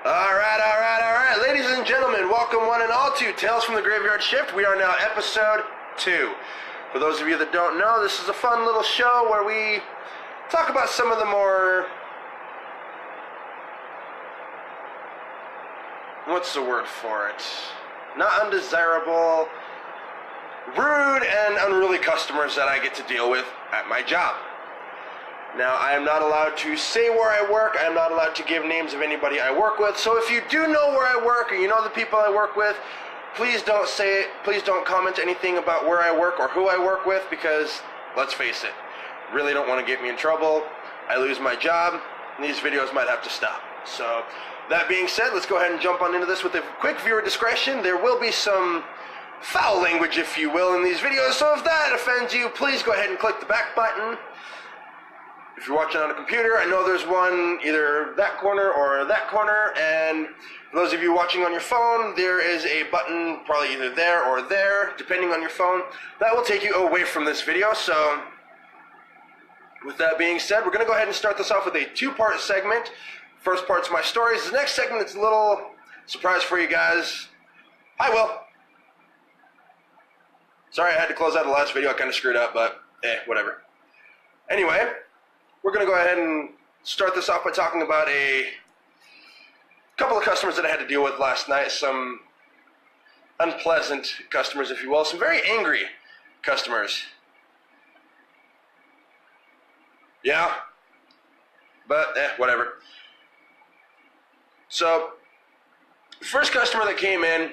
All right. Ladies and gentlemen, welcome one and all to Tales from the Graveyard Shift. We are now episode 2. For those of you that don't know, this is a fun little show where we talk about some of the more... what's the word for it? Not undesirable, rude and unruly customers that I get to deal with at my job. Now, I am not allowed to say where I work. I am not allowed to give names of anybody I work with. So if you do know where I work or you know the people I work with, please don't say it. Please don't comment anything about where I work or who I work with because, let's face it, really don't want to get me in trouble. I lose my job and these videos might have to stop. So that being said, let's go ahead and jump on into this with a quick viewer discretion. There will be some foul language, if you will, in these videos. So if that offends you, please go ahead and click the back button. If you're watching on a computer, I know there's one either that corner or that corner, and for those of you watching on your phone, there is a button probably either there or there, depending on your phone, that will take you away from this video. So with that being said, we're going to go ahead and start this off with a two-part segment. First part's my stories. The next segment is a little surprise for you guys. Hi, Will. Sorry I had to close out the last video. I kind of screwed up, but whatever. Anyway, we're going to go ahead and start this off by talking about a couple of customers that I had to deal with last night. Some unpleasant customers, if you will. Some very angry customers. Yeah, but whatever. So, first customer that came in,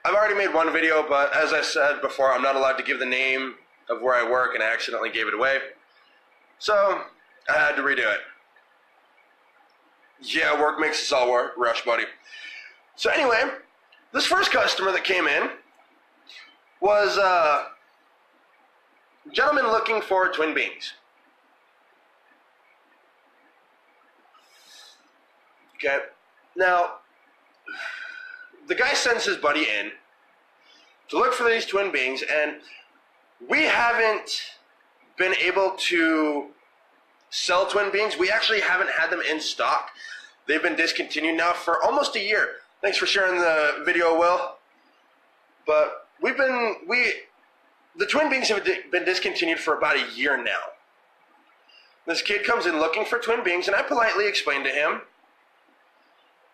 I've already made one video, but as I said before, I'm not allowed to give the name of where I work, and I accidentally gave it away. So, I had to redo it. Yeah, work makes us all rush, buddy. So anyway, this first customer that came in was a gentleman looking for twin beings. Okay, now, the guy sends his buddy in to look for these twin beings, and we haven't been able to sell twin beings. We actually haven't had them in stock. They've been discontinued now for almost a year. Thanks for sharing the video, Will. But the twin beings have been discontinued for about a year now. This kid comes in looking for twin beings, and I politely explained to him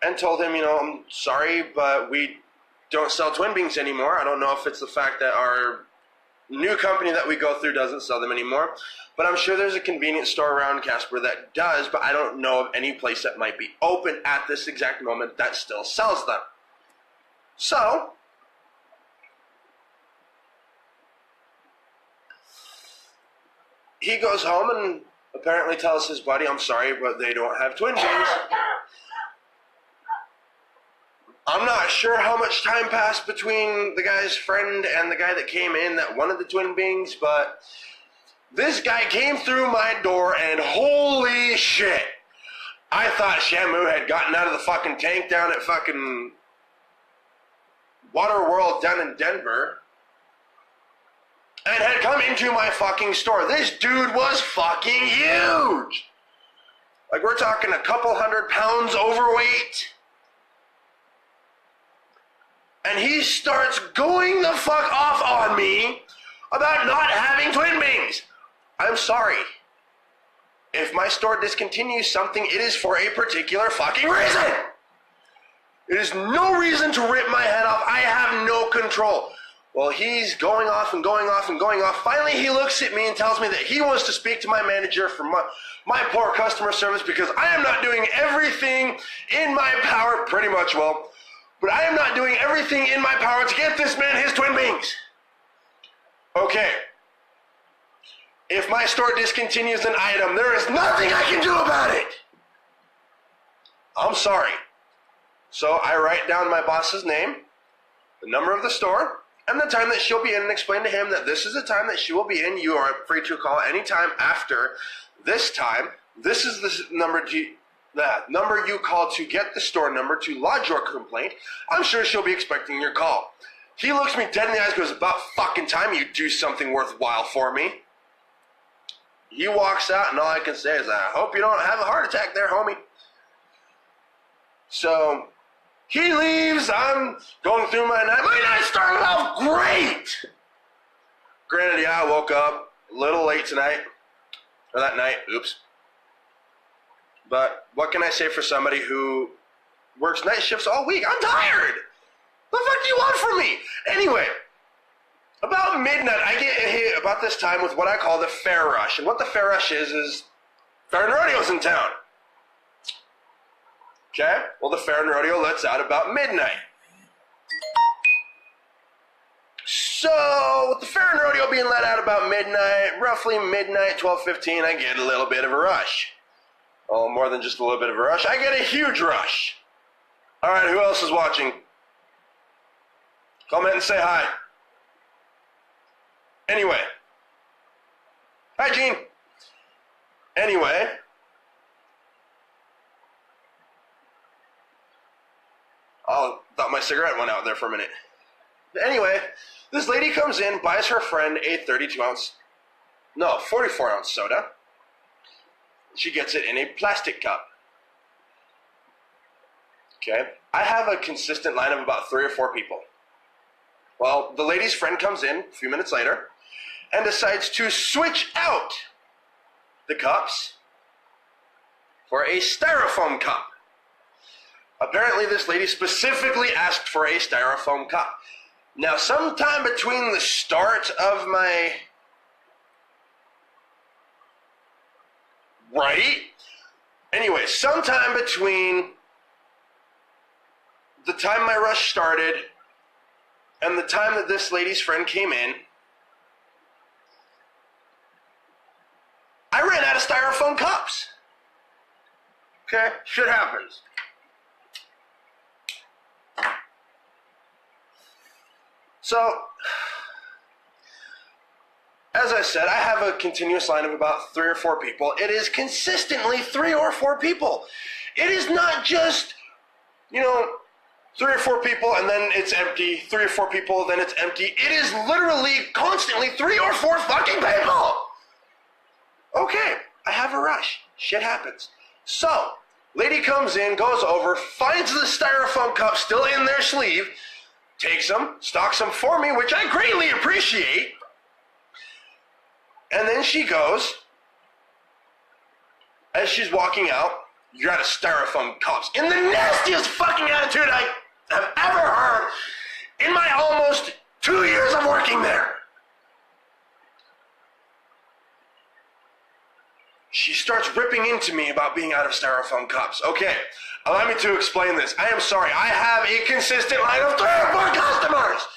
and told him, I'm sorry, but we don't sell twin beings anymore. I don't know if it's the fact that our new company that we go through doesn't sell them anymore, but I'm sure there's a convenience store around Casper that does, but I don't know of any place that might be open at this exact moment that still sells them. So, he goes home and apparently tells his buddy, I'm sorry, but they don't have twin beings. I'm not sure how much time passed between the guy's friend and the guy that came in that wanted the twin beings, but this guy came through my door and holy shit, I thought Shamu had gotten out of the fucking tank down at fucking Water World down in Denver and had come into my fucking store. This dude was fucking huge. Like, we're talking a couple 100 pounds overweight. And he starts going the fuck off on me about not having twin beings. I'm sorry. If my store discontinues something, it is for a particular fucking reason. It is no reason to rip my head off. I have no control. Well, he's going off and going off and going off. Finally, he looks at me and tells me that he wants to speak to my manager for my poor customer service because I am not doing everything in my power, pretty much, well, but I am not doing everything in my power to get this man his twin beings. Okay. If my store discontinues an item, there is nothing I can do about it. I'm sorry. So I write down my boss's name, the number of the store, and the time that she'll be in, and explain to him that this is the time that she will be in. You are free to call anytime after this time. This is the number you call to get the store number to lodge your complaint. I'm sure she'll be expecting your call. He looks me dead in the eyes and goes, about fucking time you do something worthwhile for me. He walks out, and all I can say is, I hope you don't have a heart attack there, homie. So he leaves. I'm going through my night. My night started off great. Granted, yeah, I woke up a little late tonight. Or that night. Oops. But what can I say for somebody who works night shifts all week? I'm tired. What the fuck do you want from me? Anyway, about midnight, I get hit about this time with what I call the fair rush. And what the fair rush is fair and rodeo's in town. Okay? Well, the fair and rodeo lets out about midnight. So, with the fair and rodeo being let out about midnight, roughly midnight, 12:15, I get a little bit of a rush. Oh, more than just a little bit of a rush. I get a huge rush. All right, who else is watching? Comment and say hi. Anyway. Hi, Gene. Anyway. Oh, thought my cigarette went out there for a minute. Anyway, this lady comes in, buys her friend a 44-ounce soda. She gets it in a plastic cup. Okay? I have a consistent line of about 3 or 4 people. Well, the lady's friend comes in a few minutes later and decides to switch out the cups for a styrofoam cup. Apparently, this lady specifically asked for a styrofoam cup. Now, sometime between the start of my... Right? Anyway, sometime between the time my rush started and the time that this lady's friend came in, I ran out of styrofoam cups. Okay? Shit happens. So, as I said, I have a continuous line of about 3 or 4 people. It is consistently 3 or 4 people. It is not just, 3 or 4 people and then it's empty. 3 or 4 people, then it's empty. It is literally constantly 3 or 4 fucking people. Okay, I have a rush. Shit happens. So, lady comes in, goes over, finds the styrofoam cup still in their sleeve, takes them, stocks them for me, which I greatly appreciate. And then she goes, as she's walking out, "You're out of styrofoam cups." In the nastiest fucking attitude I have ever heard in my almost 2 years of working there. She starts ripping into me about being out of styrofoam cups. Okay, allow me to explain this. I am sorry. I have a consistent line of 3 or 4 customers.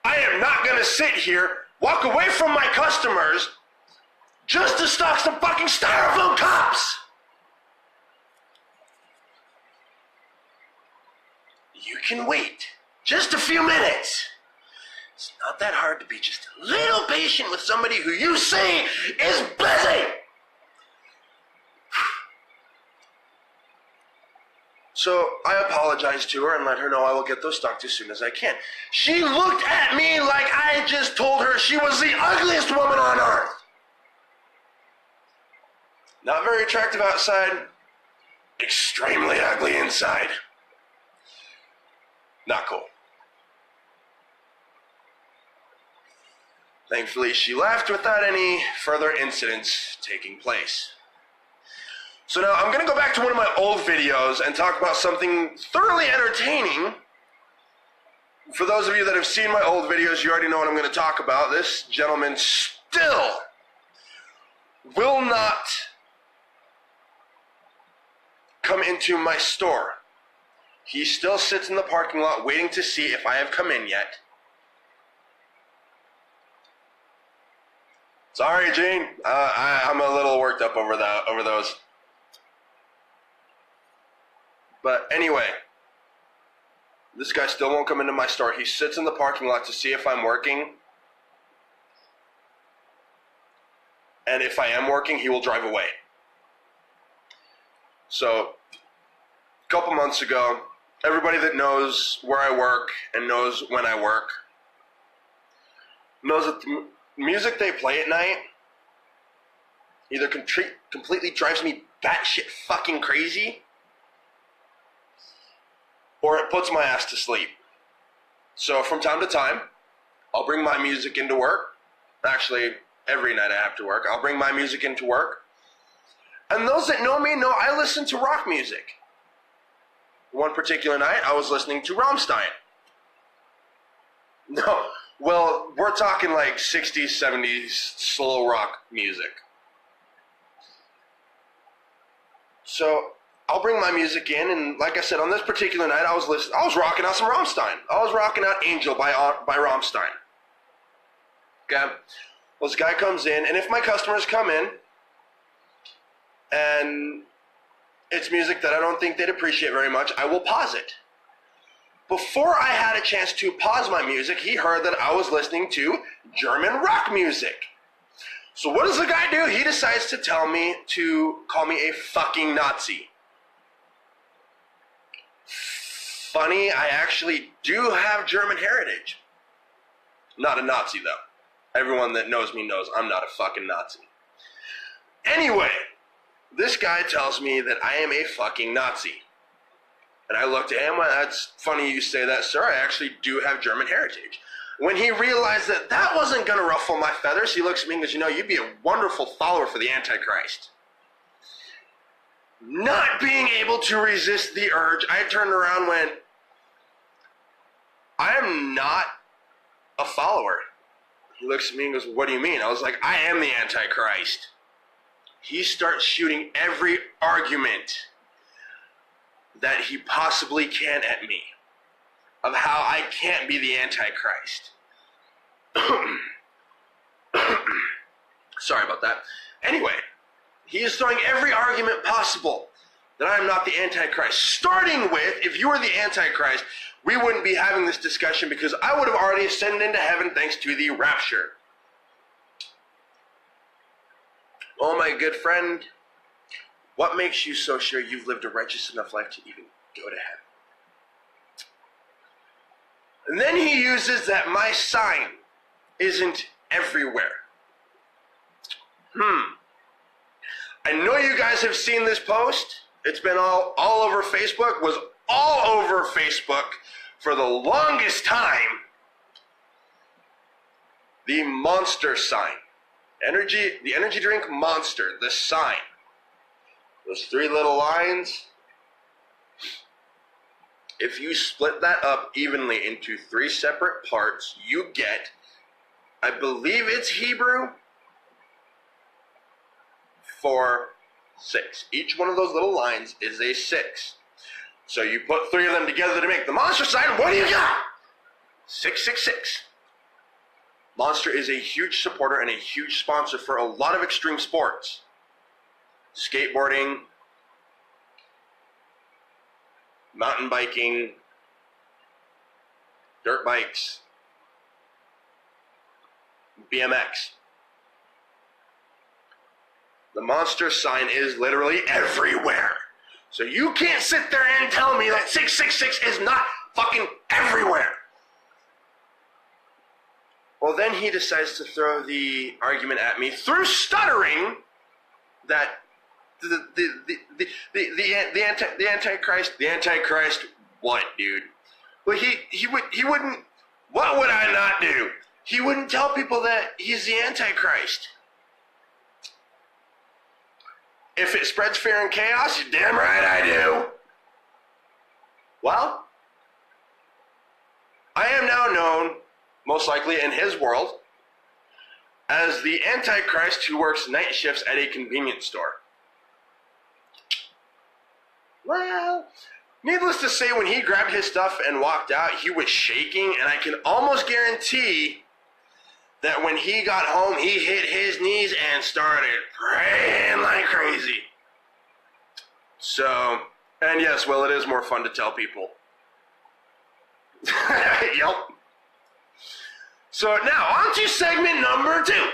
I am not going to sit here, walk away from my customers, just to stock some fucking styrofoam cups. You can wait just a few minutes. It's not that hard to be just a little patient with somebody who you say is busy. So I apologized to her and let her know I will get those stocked as soon as I can. She looked at me like I just told her she was the ugliest woman on earth. Not very attractive outside, extremely ugly inside. Not cool. Thankfully, she left without any further incidents taking place. So now I'm going to go back to one of my old videos and talk about something thoroughly entertaining. For those of you that have seen my old videos, you already know what I'm going to talk about. This gentleman still will not come into my store. He still sits in the parking lot waiting to see if I have come in yet. Sorry, Gene. I'm a little worked up over those. But anyway, this guy still won't come into my store. He sits in the parking lot to see if I'm working. And if I am working, he will drive away. So, a couple months ago, everybody that knows where I work and knows when I work knows that the music they play at night either completely drives me batshit fucking crazy, or it puts my ass to sleep. So from time to time, I'll bring my music into work. Actually, every night I have to work. I'll bring my music into work. And those that know me know I listen to rock music. One particular night, I was listening to Rammstein. No, well, we're talking like 60s, 70s slow rock music. So I'll bring my music in, and like I said, on this particular night, I was rocking out some Rammstein. I was rocking out Angel by Rammstein. Okay? Well, this guy comes in, and if my customers come in, and it's music that I don't think they'd appreciate very much, I will pause it. Before I had a chance to pause my music, he heard that I was listening to German rock music. So what does the guy do? He decides to call me a fucking Nazi. Funny, I actually do have German heritage. Not a Nazi, though. Everyone that knows me knows I'm not a fucking Nazi. Anyway, this guy tells me that I am a fucking Nazi. And I looked at him, well, that's funny you say that, sir. I actually do have German heritage. When he realized that that wasn't going to ruffle my feathers, he looks at me and goes, you'd be a wonderful follower for the Antichrist. Not being able to resist the urge, I turned around and went, I am not a follower. He looks at me and goes, what do you mean? I was like, I am the Antichrist. He starts shooting every argument that he possibly can at me of how I can't be the Antichrist. Sorry about that. Anyway, he is throwing every argument possible that I am not the Antichrist. Starting with, if you were the Antichrist, we wouldn't be having this discussion because I would have already ascended into heaven thanks to the rapture. Oh, my good friend, what makes you so sure you've lived a righteous enough life to even go to heaven? And then he uses that my sign isn't everywhere. I know you guys have seen this post. It's been all over Facebook, was all over Facebook for the longest time. The Monster sign. The energy drink Monster, the sign. Those three little lines. If you split that up evenly into three separate parts, you get, I believe it's Hebrew, for 6. Each one of those little lines is a 6. So you put three of them together to make the Monster sign, what do you got? 666. Monster is a huge supporter and a huge sponsor for a lot of extreme sports. Skateboarding, mountain biking, dirt bikes, BMX. The Monster sign is literally everywhere. So you can't sit there and tell me that 666 is not fucking everywhere. Well, then he decides to throw the argument at me through stuttering that the Antichrist, what, dude? Well, he wouldn't, what would I not do? He wouldn't tell people that he's the Antichrist. If it spreads fear and chaos, you're damn right I do. Well, I am now known, most likely in his world, as the Antichrist who works night shifts at a convenience store. Well, needless to say, when he grabbed his stuff and walked out, he was shaking, and I can almost guarantee that when he got home, he hit his knees and started praying like crazy. So, and yes, well, it is more fun to tell people. Yep. So now, on to segment number 2.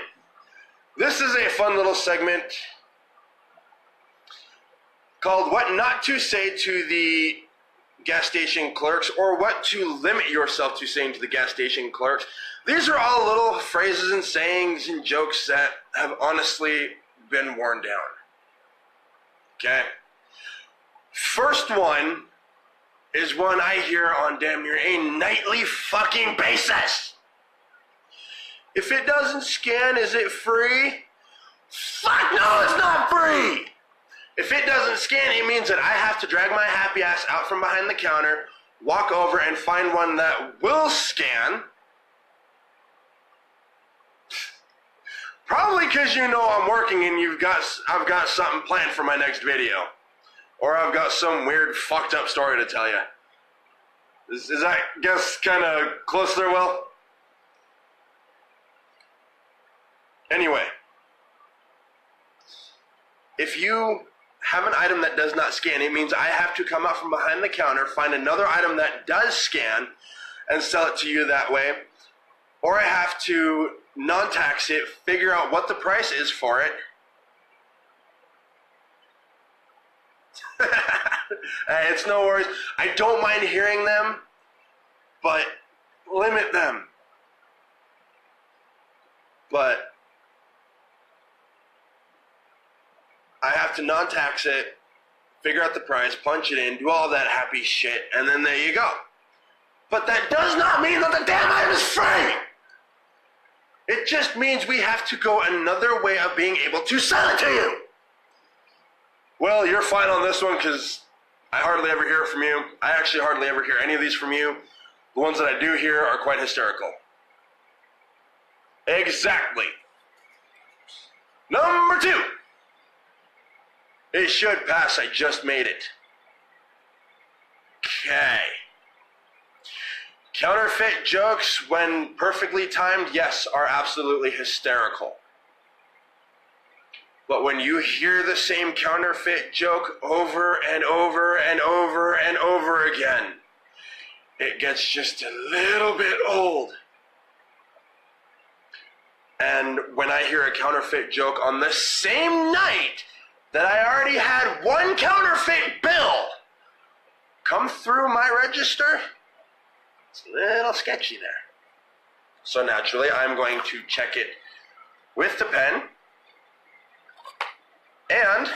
This is a fun little segment called What Not to Say to the Gas Station Clerks, or what to limit yourself to saying to the gas station clerks. These are all little phrases and sayings and jokes that have honestly been worn down. Okay? First one is one I hear on damn near a nightly fucking basis. If it doesn't scan, is it free? Fuck no, it's not free! If it doesn't scan, it means that I have to drag my happy ass out from behind the counter, walk over and find one that will scan. Probably because you know I'm working and I've got something planned for my next video. Or I've got some weird fucked up story to tell you. Is that, guess, kind of close there, Will? Anyway. If you have an item that does not scan, it means I have to come out from behind the counter, find another item that does scan, and sell it to you that way. Or I have to non-tax it, figure out what the price is for it. It's no worries. I don't mind hearing them, but limit them. But I have to non-tax it, figure out the price, punch it in, do all that happy shit, and then there you go. But that does not mean that the damn item is free! It just means we have to go another way of being able to sell it to you! Well, you're fine on this one because I hardly ever hear it from you. I actually hardly ever hear any of these from you. The ones that I do hear are quite hysterical. Exactly. Number 2. It should pass, I just made it. Okay. Counterfeit jokes, when perfectly timed, yes, are absolutely hysterical. But when you hear the same counterfeit joke over and over and over and over again, it gets just a little bit old. And when I hear a counterfeit joke on the same night that I already had one counterfeit bill come through my register, it's a little sketchy there. So naturally, I'm going to check it with the pen and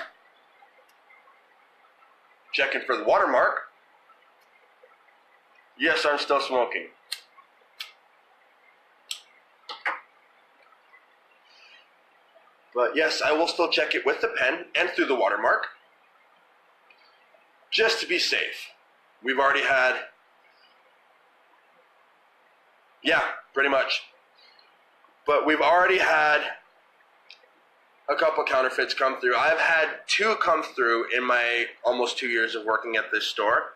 checking for the watermark. Yes, I'm still smoking. But yes, I will still check it with the pen and through the watermark, just to be safe. We've already had, yeah, pretty much. But we've already had a couple counterfeits come through. I've had 2 come through in my almost 2 years of working at this store.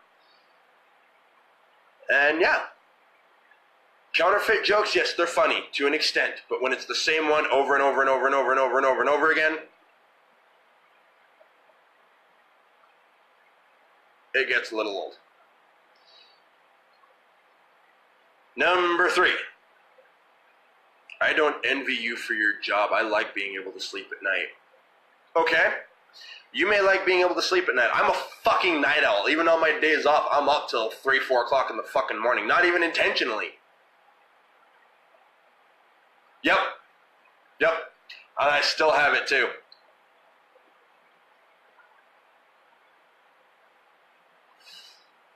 And yeah, counterfeit jokes, yes, they're funny to an extent, but when it's the same one over and over and over and over and over and over and over again, it gets a little old. Number 3. I don't envy you for your job. I like being able to sleep at night. Okay, you may like being able to sleep at night. I'm a fucking night owl. Even on my days off, I'm up till 3, 4 o'clock in the fucking morning. Not even intentionally. Yep. And I still have it too.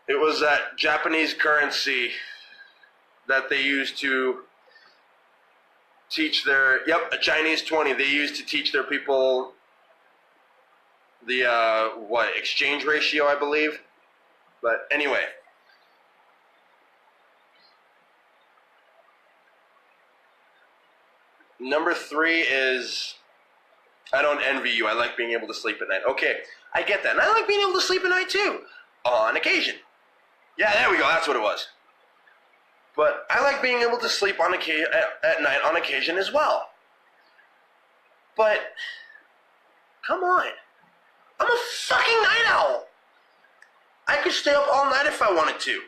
It was that Japanese currency that they used to teach their, a Chinese 20. They used to teach their people the, exchange ratio, I believe. But anyway. Number 3 is, I don't envy you. I like being able to sleep at night. Okay, I get that. And I like being able to sleep at night too, on occasion. Yeah, there we go. That's what it was. But I like being able to sleep at night on occasion as well. But, come on. I'm a fucking night owl. I could stay up all night if I wanted to.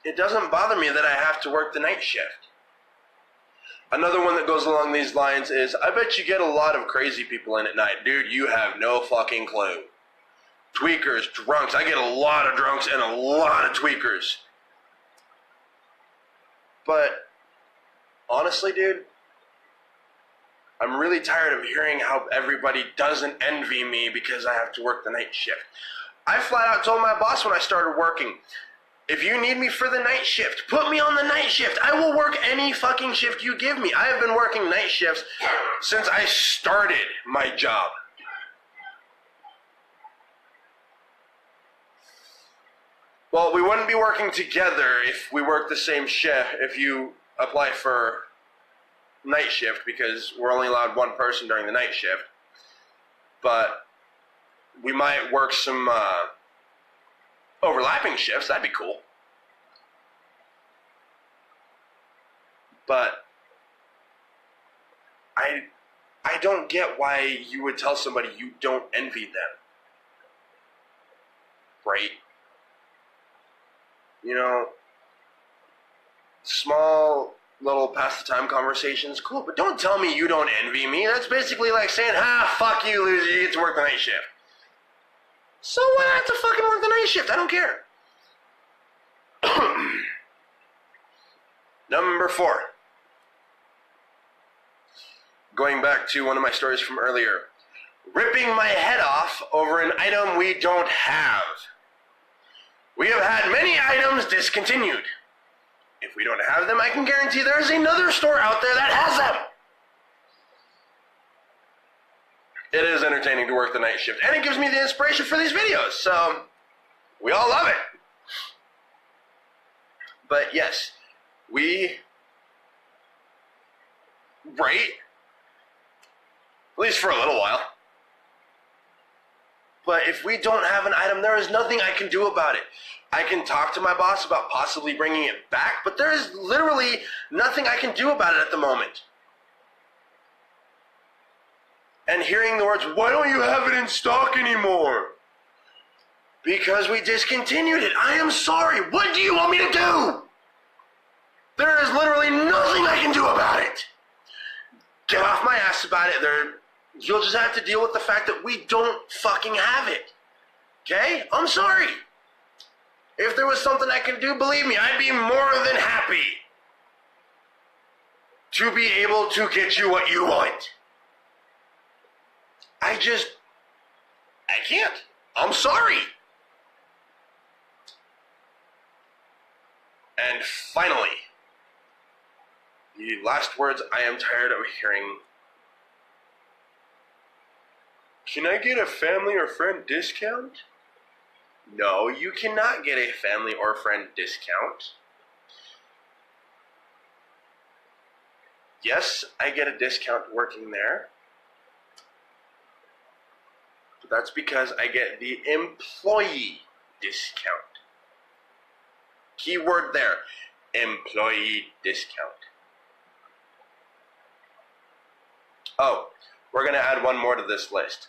It doesn't bother me that I have to work the night shift. Another one that goes along these lines is, I bet you get a lot of crazy people in at night. Dude, you have no fucking clue. Tweakers, drunks. I get a lot of drunks and a lot of tweakers. But, honestly, dude, I'm really tired of hearing how everybody doesn't envy me because I have to work the night shift. I flat out told my boss when I started working, if you need me for the night shift, put me on the night shift. I will work any fucking shift you give me. I have been working night shifts since I started my job. Well, we wouldn't be working together if we worked the same shift, if you apply for night shift, because we're only allowed one person during the night shift. But we might work some overlapping shifts. That'd be cool. But I don't get why you would tell somebody you don't envy them. Right? You know, small little pass the time conversations, cool, but don't tell me you don't envy me. That's basically like saying, fuck you, loser, you get to work the night shift. So what? I have to fucking work the night shift. I don't care. Number 4. Going back to one of my stories from earlier. Ripping my head off over an item we don't have. We have had many items discontinued. If we don't have them, I can guarantee there is another store out there that has them. It is entertaining to work the night shift, and it gives me the inspiration for these videos, so we all love it. But yes, right? At least for a little while. But if we don't have an item, there is nothing I can do about it. I can talk to my boss about possibly bringing it back, but there is literally nothing I can do about it at the moment. And hearing the words, why don't you have it in stock anymore? Because we discontinued it. I am sorry. What do you want me to do? There is literally nothing I can do about it. Get off my ass about it. You'll just have to deal with the fact that we don't fucking have it. Okay? I'm sorry. If there was something I can do, believe me, I'd be more than happy to be able to get you what you want. I can't. I'm sorry. And finally, the last words I am tired of hearing. Can I get a family or friend discount? No, you cannot get a family or friend discount. Yes, I get a discount working there. But that's because I get the employee discount. Keyword there, employee discount. Oh, we're going to add one more to this list.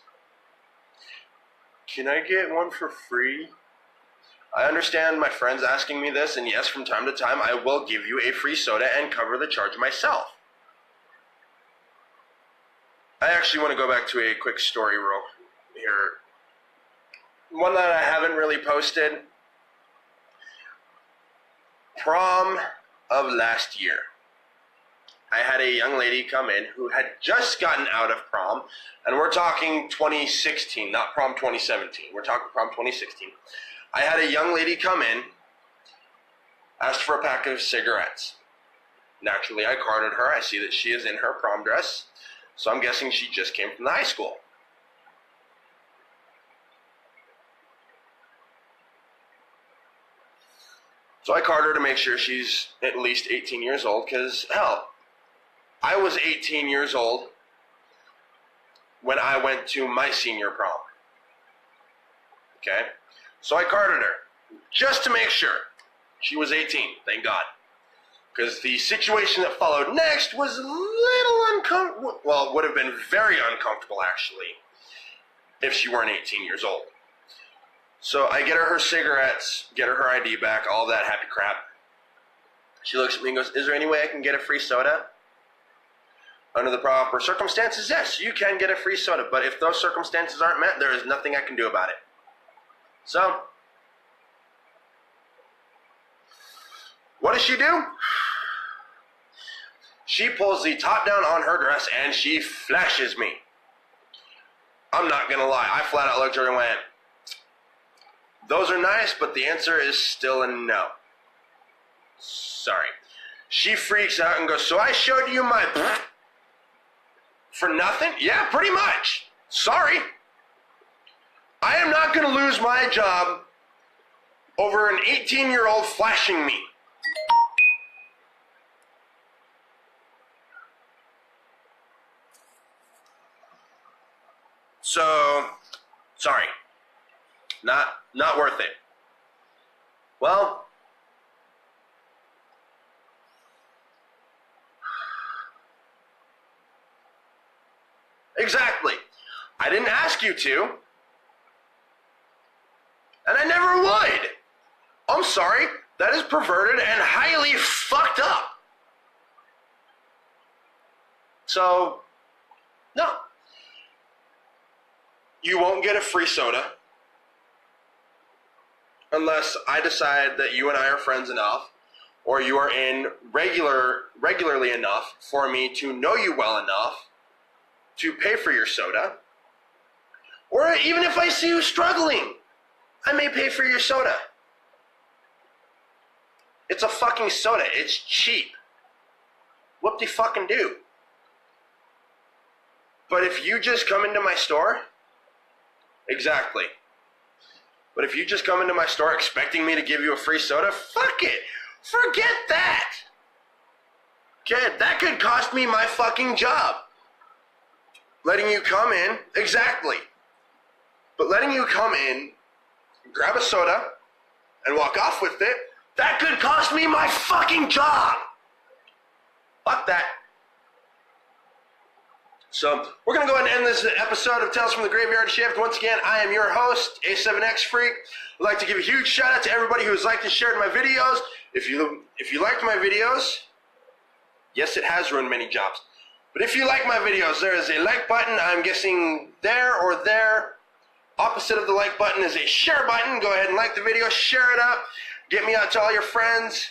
Can I get one for free? I understand my friends asking me this, and yes, from time to time, I will give you a free soda and cover the charge myself. I actually want to go back to a quick story here. One that I haven't really posted. Prom of last year. I had a young lady come in who had just gotten out of prom, and we're talking 2016, not prom 2017. We're talking prom 2016. I had a young lady come in, asked for a pack of cigarettes. Naturally, I carded her. I see that she is in her prom dress, so I'm guessing she just came from the high school. So I card her to make sure she's at least 18 years old, because, hell, I was 18 years old when I went to my senior prom. Okay? So I carded her just to make sure she was 18, thank God. Because the situation that followed next was a little uncomfortable. Well, it would have been very uncomfortable, actually, if she weren't 18 years old. So I get her cigarettes, get her ID back, all that happy crap. She looks at me and goes, is there any way I can get a free soda? Under the proper circumstances, yes, you can get a free soda. But if those circumstances aren't met, there is nothing I can do about it. So, what does she do? She pulls the top down on her dress and she flashes me. I'm not going to lie. I flat out looked at her and went, Those are nice, but the answer is still a no. Sorry. She freaks out and goes, so I showed you my for nothing? Yeah, pretty much. Sorry. I am not going to lose my job over an 18-year-old flashing me. So, sorry. Not worth it. Well, exactly. I didn't ask you to. And I never would. I'm sorry. That is perverted and highly fucked up. So, no. You won't get a free soda unless I decide that you and I are friends enough, or you are in regularly enough for me to know you well enough to pay for your soda. Or even if I see you struggling, I may pay for your soda. It's a fucking soda. It's cheap. Whoop-de-fucking-do. But if you just come into my store, exactly. But if you just come into my store expecting me to give you a free soda, fuck it. Forget that. Okay, that could cost me my fucking job. Letting you come in, exactly. But letting you come in, grab a soda, and walk off with it, that could cost me my fucking job. Fuck that. So, we're going to go ahead and end this episode of Tales from the Graveyard Shift. Once again, I am your host, A7X Freak. I'd like to give a huge shout out to everybody who has liked and shared my videos. If you liked my videos, yes, it has ruined many jobs. But if you like my videos, there is a like button. I'm guessing there or there. Opposite of the like button is a share button. Go ahead and like the video, share it up, get me out to all your friends.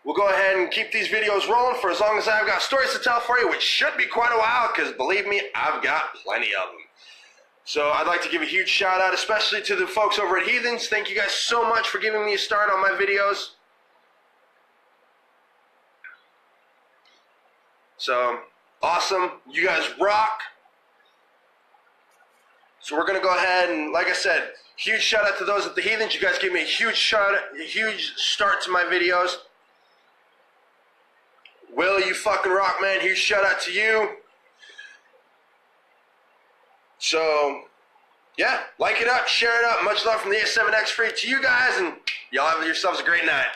We'll go ahead and keep these videos rolling for as long as I've got stories to tell for you, which should be quite a while, because believe me, I've got plenty of them. So I'd like to give a huge shout out, especially to the folks over at Heathens. Thank you guys so much for giving me a start on my videos. So, awesome. You guys rock. So we're going to go ahead and, like I said, huge shout out to those at the Heathens. You guys gave me a huge start to my videos. Will, you fucking rock, man. Huge shout out to you. So, yeah, like it up, share it up. Much love from the A7X Freak to you guys, and y'all have yourselves a great night.